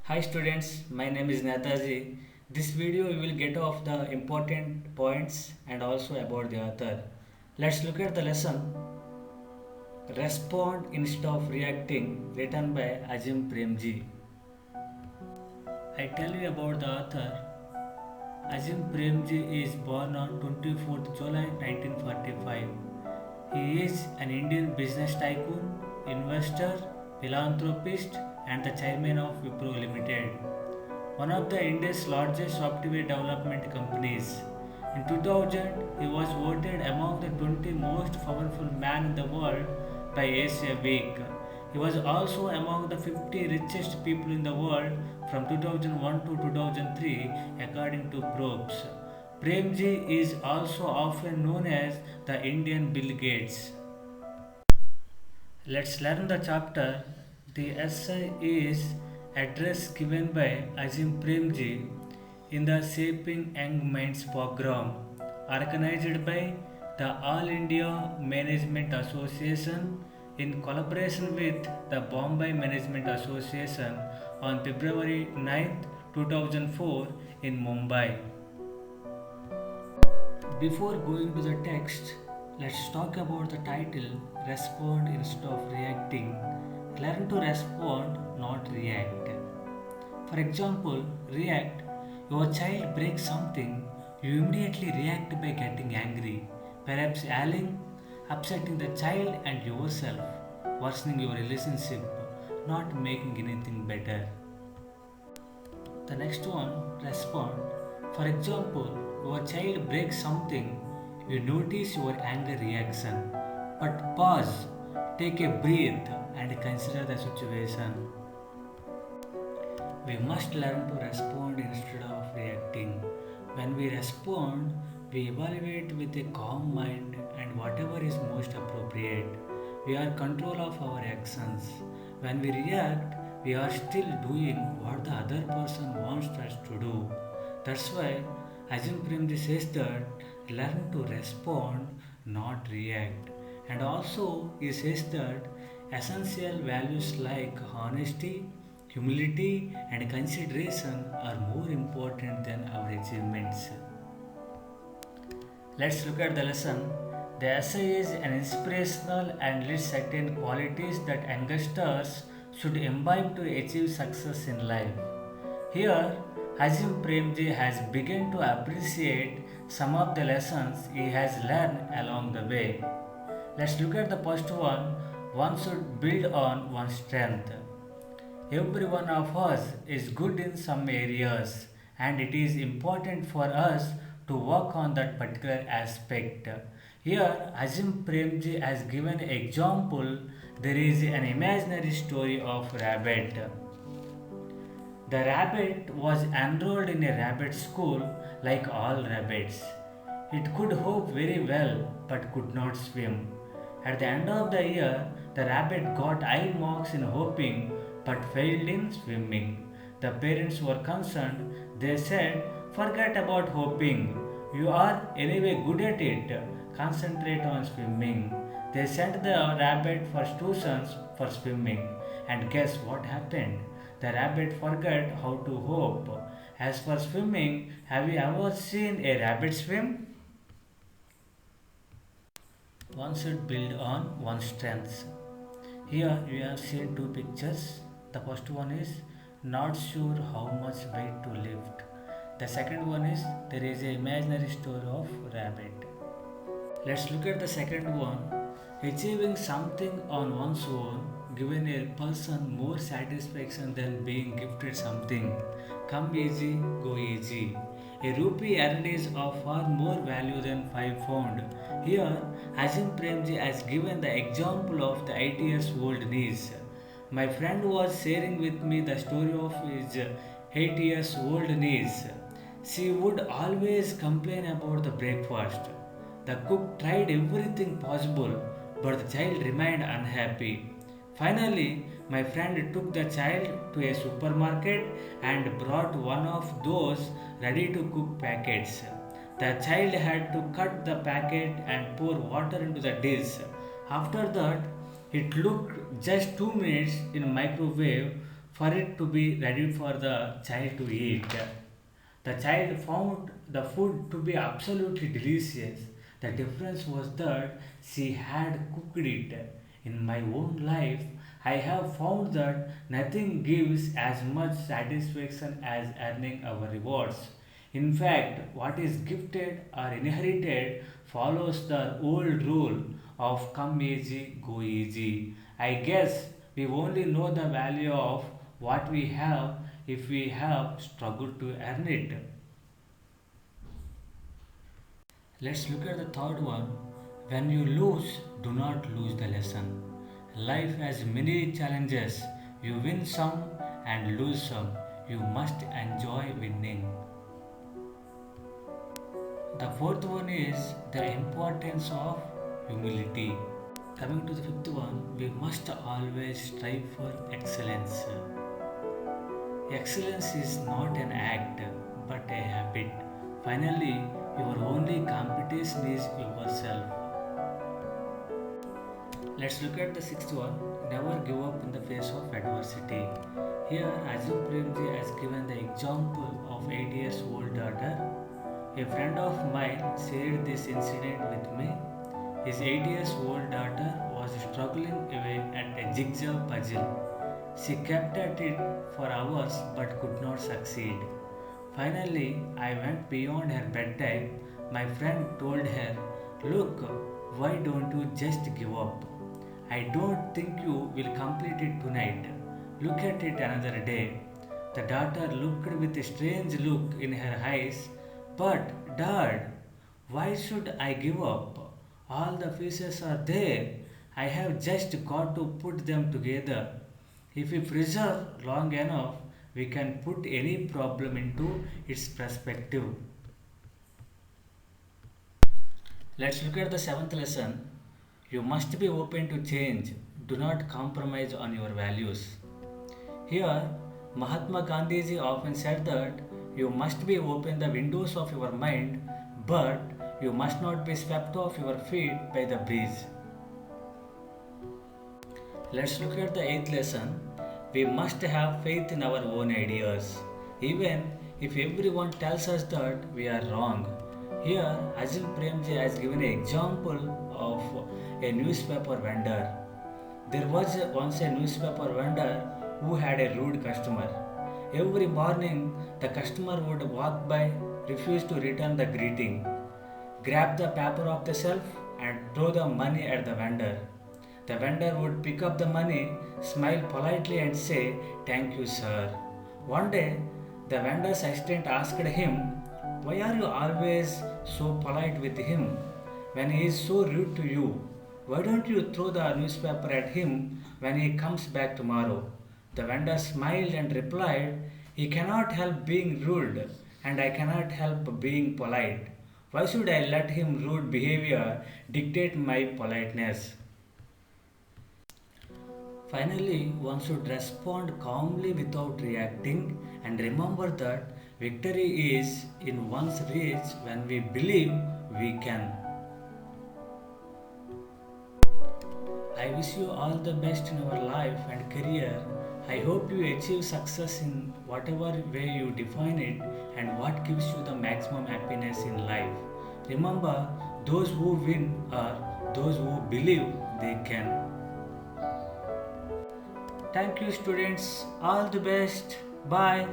Hi students, my name is Netaji. This video we will get off the important points and also about the author. Let's look at the lesson Respond Instead of Reacting, written by Azim Premji. I tell you about the author. Azim Premji is born on 24th July 1945. He is an Indian business tycoon, investor, philanthropist and the chairman of Wipro Limited, one of the India's largest software development companies. In 2000, he was voted among the 20 most powerful men in the world by Asia Week. He was also among the 50 richest people in the world from 2001 to 2003 according to Probes. Premji is also often known as the Indian Bill Gates. Let's learn the chapter. The essay is address given by Azim Premji in the Shaping Young Minds program organized by the All India Management Association in collaboration with the Bombay Management Association on February 9, 2004 in Mumbai. Before going to the text, let's talk about the title Respond Instead of Reacting. Learn to respond, not react. For example, react. Your child breaks something, you immediately react by getting angry, perhaps yelling, upsetting the child and yourself, worsening your relationship, not making anything better. The next one, respond. For example, your child breaks something, you notice your anger reaction, but pause, take a breath, and consider the situation. We must learn to respond instead of reacting. When we respond, we evaluate with a calm mind and whatever is most appropriate. We are control of our actions. When we react, we are still doing what the other person wants us to do. That's why Ajahn Premji says that learn to respond, not react. And also, he says that essential values like honesty, humility, and consideration are more important than our achievements. Let's look at the lesson. The essay is an inspirational and lists certain qualities that youngsters should imbibe to achieve success in life. Here, Azim Premji has begun to appreciate some of the lessons he has learned along the way. Let's look at the first one. One should build on one's strength. Every one of us is good in some areas, and it is important for us to work on that particular aspect. Here, Azim Premji has given an example. There is an imaginary story of rabbit. The rabbit was enrolled in a rabbit school like all rabbits. It could hop very well but could not swim. At the end of the year, the rabbit got high marks in hopping but failed in swimming. The parents were concerned. They said, "Forget about hopping. You are anyway good at it. Concentrate on swimming." They sent the rabbit for tuitions for swimming. And guess what happened? The rabbit forgot how to hop. As for swimming, have you ever seen a rabbit swim? One should build on one's strengths. Here you have seen two pictures. The first one is not sure how much weight to lift. The second one is there is an imaginary story of rabbit. Let's look at the second one. Achieving something on one's own given a person more satisfaction than being gifted something. Come easy, go easy. A rupee earned is of far more value than £5. Here, Azim Premji has given the example of the 8 years old niece. My friend was sharing with me the story of his 8 years old niece. She would always complain about the breakfast. The cook tried everything possible, but the child remained unhappy. Finally, my friend took the child to a supermarket and brought one of those ready to cook packets. The child had to cut the packet and pour water into the dish. After that, it took just 2 minutes in microwave for it to be ready for the child to eat. The child found the food to be absolutely delicious. The difference was that she had cooked it. In my own life, I have found that nothing gives as much satisfaction as earning our rewards. In fact, what is gifted or inherited follows the old rule of come easy, go easy. I guess we only know the value of what we have if we have struggled to earn it. Let's look at the third one. When you lose, do not lose the lesson. Life has many challenges. You win some and lose some. You must enjoy winning. The fourth one is the importance of humility. Coming to the fifth one, we must always strive for excellence. Excellence is not an act but a habit. Finally, your only competition is yourself. Let's look at the sixth one. Never give up in the face of adversity. Here, Ajit Premji has given the example of 8 years old daughter. A friend of mine shared this incident with me. His 8 years old daughter was struggling away at a jigsaw puzzle. She kept at it for hours but could not succeed. Finally, I went beyond her bedtime. My friend told her, "Look, why don't you just give up? I don't think you will complete it tonight. Look at it another day." The daughter looked with a strange look in her eyes. "But, Dad, why should I give up? All the pieces are there. I have just got to put them together. If we preserve long enough, we can put any problem into its perspective." Let's look at the seventh lesson. You must be open to change. Do not compromise on your values. Here, Mahatma Gandhiji often said that you must be open the windows of your mind, but you must not be swept off your feet by the breeze. Let's look at the eighth lesson. We must have faith in our own ideas, even if everyone tells us that we are wrong. Here, Ajil Premji has given an example of a newspaper vendor. There was once a newspaper vendor who had a rude customer. Every morning, the customer would walk by, refuse to return the greeting, grab the paper off the shelf, and throw the money at the vendor. The vendor would pick up the money, smile politely, and say, "Thank you, sir." One day, the vendor's assistant asked him, "Why are you always so polite with him when he is so rude to you? Why don't you throw the newspaper at him when he comes back tomorrow?" The vendor smiled and replied, "He cannot help being rude, and I cannot help being polite. Why should I let him rude behavior dictate my politeness?" Finally, one should respond calmly without reacting and remember that victory is in one's reach when we believe we can. I wish you all the best in your life and career. I hope you achieve success in whatever way you define it and what gives you the maximum happiness in life. Remember, those who win are those who believe they can. Thank you, students. All the best. Bye.